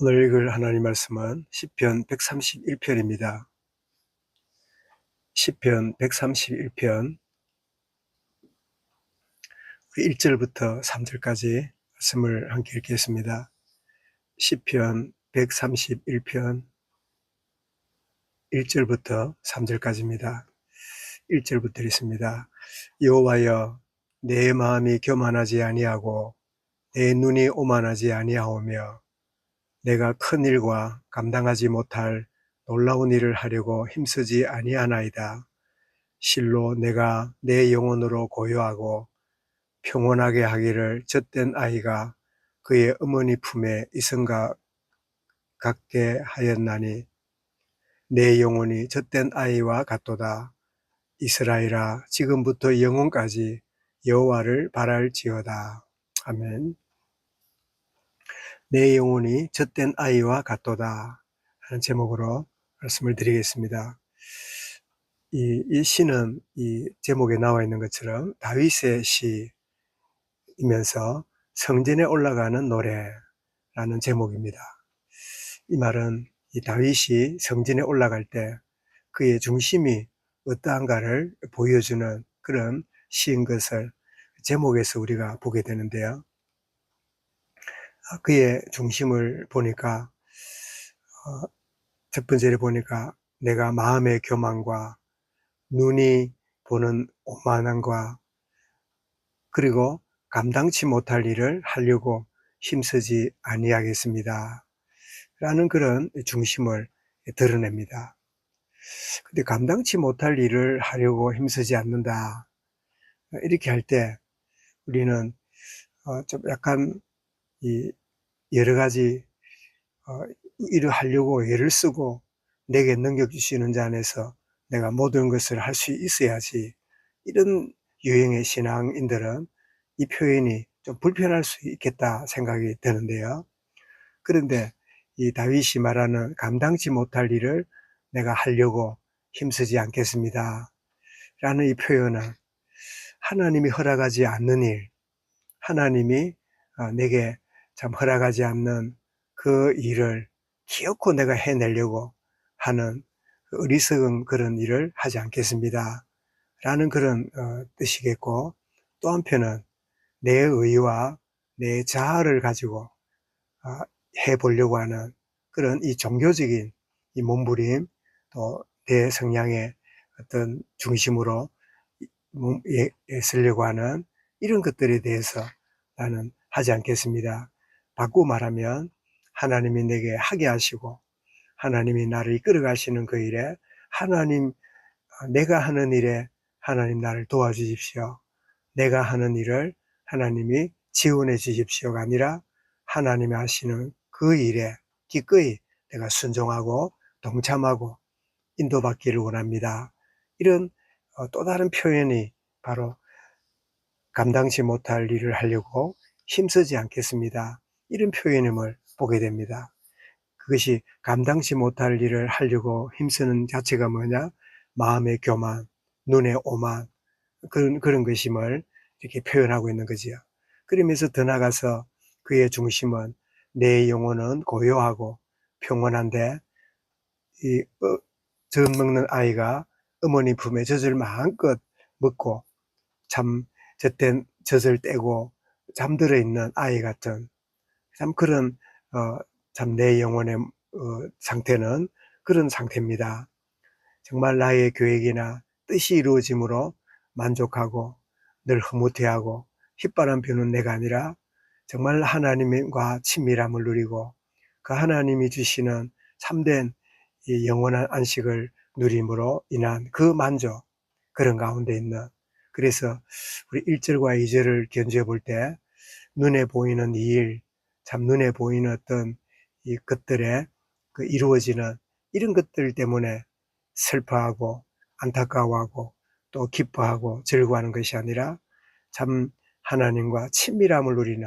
오늘 읽을 하나님 말씀은 시편 131편입니다. 시편 131편 1절부터 3절까지 말씀을 함께 읽겠습니다. 시편 131편 1절부터 3절까지입니다. 1절부터 읽습니다. 여호와여, 내 마음이 교만하지 아니하고 내 눈이 오만하지 아니하오며 내가 큰 일과 감당하지 못할 놀라운 일을 하려고 힘쓰지 아니하나이다. 실로 내가 내 영혼으로 고요하고 평온하게 하기를 젖된 아이가 그의 어머니 품에 있은가 같게 하였나니 내 영혼이 젖된 아이와 같도다. 이스라엘아, 지금부터 영원까지 여호와를 바랄지어다. 아멘. 내 영혼이 젖된 아이와 같도다 하는 제목으로 말씀을 드리겠습니다. 이 시는 이 제목에 나와 있는 것처럼 다윗의 시이면서 성전에 올라가는 노래라는 제목입니다. 이 말은 이 다윗이 성전에 올라갈 때 그의 중심이 어떠한가를 보여주는 그런 시인 것을 제목에서 우리가 보게 되는데요. 그의 중심을 보니까 첫 번째로 보니까 내가 마음의 교만과 눈이 보는 오만함과 그리고 감당치 못할 일을 하려고 힘쓰지 아니하겠습니다. 라는 그런 중심을 드러냅니다. 근데 감당치 못할 일을 하려고 힘쓰지 않는다. 이렇게 할 때 우리는 좀 약간 여러 가지 일을 하려고 애를 쓰고 내게 능력 주시는 자 안에서 내가 모든 것을 할 수 있어야지, 이런 유형의 신앙인들은 이 표현이 좀 불편할 수 있겠다 생각이 드는데요. 그런데 이 다윗이 말하는 감당치 못할 일을 내가 하려고 힘쓰지 않겠습니다 라는 이 표현은 하나님이 허락하지 않는 일, 하나님이 내게 참 허락하지 않는 그 일을 기어코 내가 해내려고 하는 어리석은 그런 일을 하지 않겠습니다 라는 그런 뜻이겠고, 또 한편은 내 의와 내 자아를 가지고 해보려고 하는 그런 이 종교적인 이 몸부림, 또 내 성향의 어떤 중심으로 쓰려고 하는 이런 것들에 대해서 나는 하지 않겠습니다. 바꾸고 말하면 하나님이 내게 하게 하시고 하나님이 나를 이끌어 가시는 그 일에 내가 하는 일에 하나님 나를 도와주십시오. 내가 하는 일을 하나님이 지원해 주십시오가 아니라 하나님이 하시는 그 일에 기꺼이 내가 순종하고 동참하고 인도받기를 원합니다. 이런 또 다른 표현이 바로 감당치 못할 일을 하려고 힘쓰지 않겠습니다, 이런 표현임을 보게 됩니다. 그것이 감당치 못할 일을 하려고 힘쓰는 자체가 뭐냐? 마음의 교만, 눈의 오만, 그런 것임을 이렇게 표현하고 있는 거지요. 그러면서 더 나가서 그의 중심은 내 영혼은 고요하고 평온한데 젖 먹는 아이가 어머니 품에 젖을 마음껏 먹고 참 젖된 젖을 떼고 잠들어 있는 아이 같은 참 그런 참 내 영혼의 상태는 그런 상태입니다. 정말 나의 계획이나 뜻이 이루어짐으로 만족하고 늘 흐뭇해하고 휘바람 피우는 내가 아니라 정말 하나님과 친밀함을 누리고 그 하나님이 주시는 참된 이 영원한 안식을 누림으로 인한 그 만족, 그런 가운데 있는, 그래서 우리 1절과 2절을 견주어 볼 때 눈에 보이는 이 일, 참 눈에 보이는 어떤 이 것들에 그 이루어지는 이런 것들 때문에 슬퍼하고 안타까워하고 또 기뻐하고 즐거워하는 것이 아니라 참 하나님과 친밀함을 누리는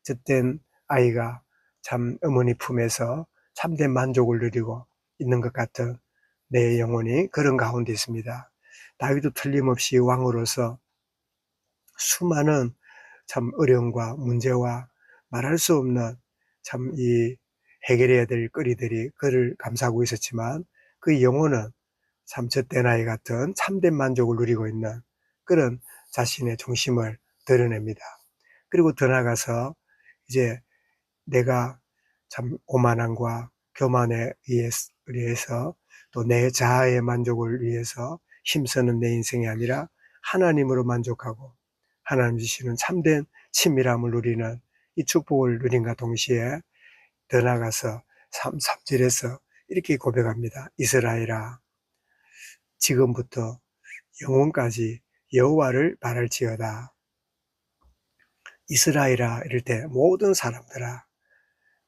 젖된 아이가 참 어머니 품에서 참된 만족을 누리고 있는 것 같은 내 영혼이 그런 가운데 있습니다. 다윗도 틀림없이 왕으로서 수많은 참 어려움과 문제와 말할 수 없는 참 이 해결해야 될 거리들이 그를 감싸고 있었지만 그 영혼은 참 젖된 아이 같은 참된 만족을 누리고 있는 그런 자신의 중심을 드러냅니다. 그리고 더 나아가서 이제 내가 참 오만함과 교만에 의해서 또 내 자아의 만족을 위해서 힘쓰는 내 인생이 아니라 하나님으로 만족하고 하나님 주시는 참된 친밀함을 누리는 이 축복을 누린과 동시에 더 나아가서 3절에서 이렇게 고백합니다. 이스라엘아, 지금부터 영원까지 여호와를 바랄지어다. 이스라엘아 이럴 때 모든 사람들아,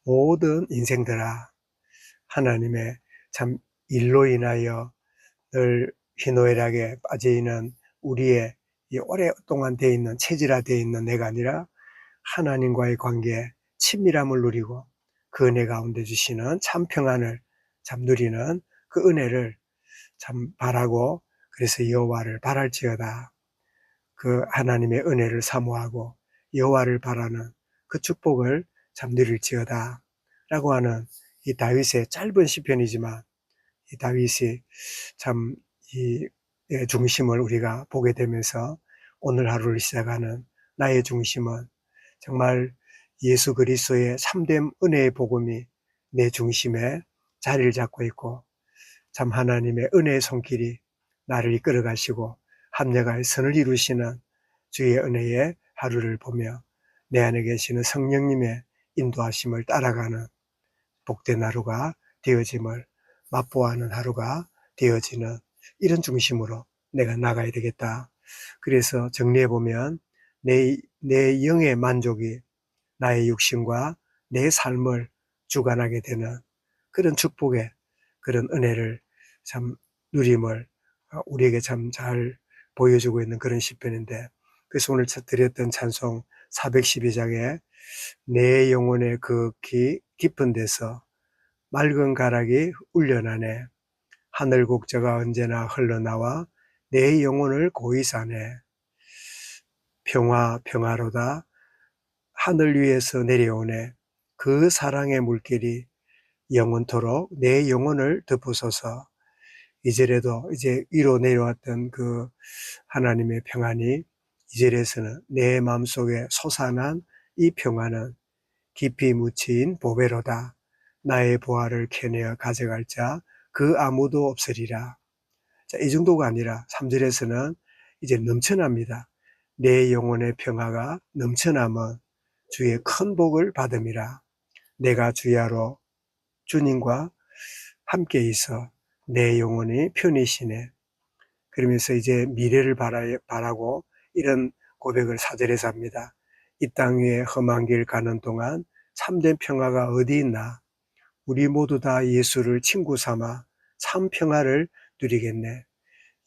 모든 인생들아, 하나님의 참 일로 인하여 늘 희노애락에 빠져 있는 우리의 이 오랫동안 되어 있는 체질화되어 있는 내가 아니라 하나님과의 관계, 친밀함을 누리고 그 은혜 가운데 주시는 참 평안을 참 누리는 그 은혜를 참 바라고, 그래서 여호와를 바랄지어다. 그 하나님의 은혜를 사모하고 여호와를 바라는 그 축복을 참 누릴지어다 라고 하는 이 다윗의 짧은 시편이지만 이 다윗이 참 이 중심을 우리가 보게 되면서 오늘 하루를 시작하는 나의 중심은 정말 예수 그리스도의 참된 은혜의 복음이 내 중심에 자리를 잡고 있고 참 하나님의 은혜의 손길이 나를 이끌어 가시고 합력하여 선을 이루시는 주의 은혜의 하루를 보며 내 안에 계시는 성령님의 인도하심을 따라가는 복된 하루가 되어짐을 맛보아하는 하루가 되어지는 이런 중심으로 내가 나가야 되겠다. 그래서 정리해보면 내 영의 만족이 나의 육신과 내 삶을 주관하게 되는 그런 축복의 그런 은혜를 참 누림을 우리에게 참 잘 보여주고 있는 그런 시편인데, 그래서 오늘 드렸던 찬송 412장에 내 영혼의 그 깊은 데서 맑은 가락이 울려나네. 하늘 곡저가 언제나 흘러나와 내 영혼을 고이 사네. 평화 평화로다 하늘 위에서 내려오네. 그 사랑의 물길이 영원토록 내 영혼을 덮으소서. 이절에도 이제 위로 내려왔던 그 하나님의 평안이 이절에서는 내 마음속에 솟아난 이 평안은 깊이 묻힌 보배로다. 나의 보화를 캐내어 가져갈 자 그 아무도 없으리라. 자, 이 정도가 아니라 3절에서는 이제 넘쳐납니다. 내 영혼의 평화가 넘쳐남은 주의 큰 복을 받음이라. 내가 주야로 주님과 함께 있어 내 영혼이 편히 쉬네. 그러면서 이제 미래를 바라고 이런 고백을 4절에서 합니다. 이 땅 위에 험한 길 가는 동안 참된 평화가 어디 있나? 우리 모두 다 예수를 친구 삼아 참 평화를 누리겠네.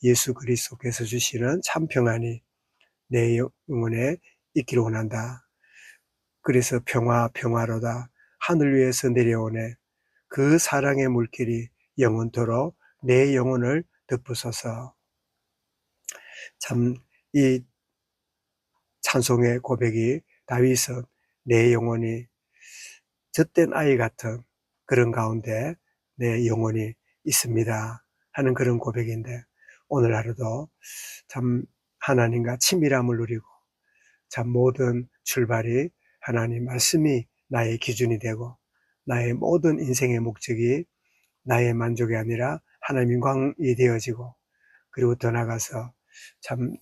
예수 그리스도께서 주시는 참 평안이 내 영혼에 있기를 원한다. 그래서 평화로다 하늘 위에서 내려오네. 그 사랑의 물길이 영원토록 내 영혼을 덮으소서. 참 이 찬송의 고백이 다윗은 내 영혼이 젖된 아이 같은 그런 가운데 내 영혼이 있습니다 하는 그런 고백인데, 오늘 하루도 참 하나님과 친밀함을 누리고 참 모든 출발이 하나님 말씀이 나의 기준이 되고 나의 모든 인생의 목적이 나의 만족이 아니라 하나님 영광이 되어지고, 그리고 더 나아가서 참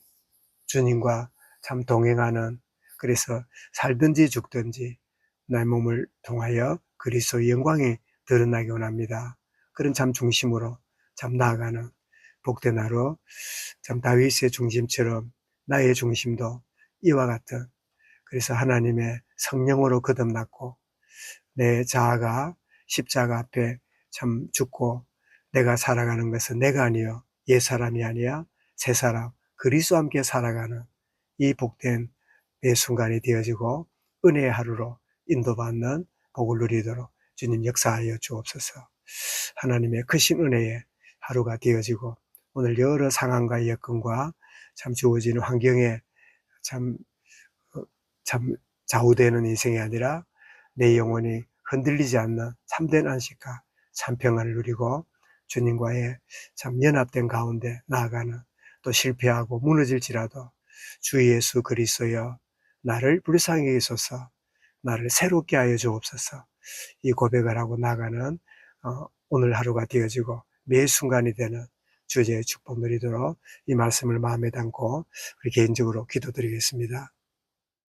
주님과 참 동행하는, 그래서 살든지 죽든지 나의 몸을 통하여 그리스도의 영광이 드러나기 원합니다. 그런 참 중심으로 참 나아가는 복된 하루, 참 다윗의 중심처럼 나의 중심도 이와 같은, 그래서 하나님의 성령으로 거듭났고 내 자아가 십자가 앞에 참 죽고 내가 살아가는 것은 내가 아니요 옛사람이 아니야 새사람 그리스도와 함께 살아가는 이 복된 내 순간이 되어지고 은혜의 하루로 인도받는 복을 누리도록 주님 역사하여 주옵소서. 하나님의 크신 은혜의 하루가 되어지고 오늘 여러 상황과 여건과 참 주어지는 환경에 참, 참 좌우되는 인생이 아니라 내 영혼이 흔들리지 않는 참된 안식과 참 평안을 누리고 주님과의 참 연합된 가운데 나아가는, 또 실패하고 무너질지라도 주 예수 그리스도여 나를 불쌍히 여기소서, 나를 새롭게 하여 주옵소서, 이 고백을 하고 나가는 오늘 하루가 되어지고 매 순간이 되는 주제의 축복 누리도록 이 말씀을 마음에 담고 우리 개인적으로 기도드리겠습니다.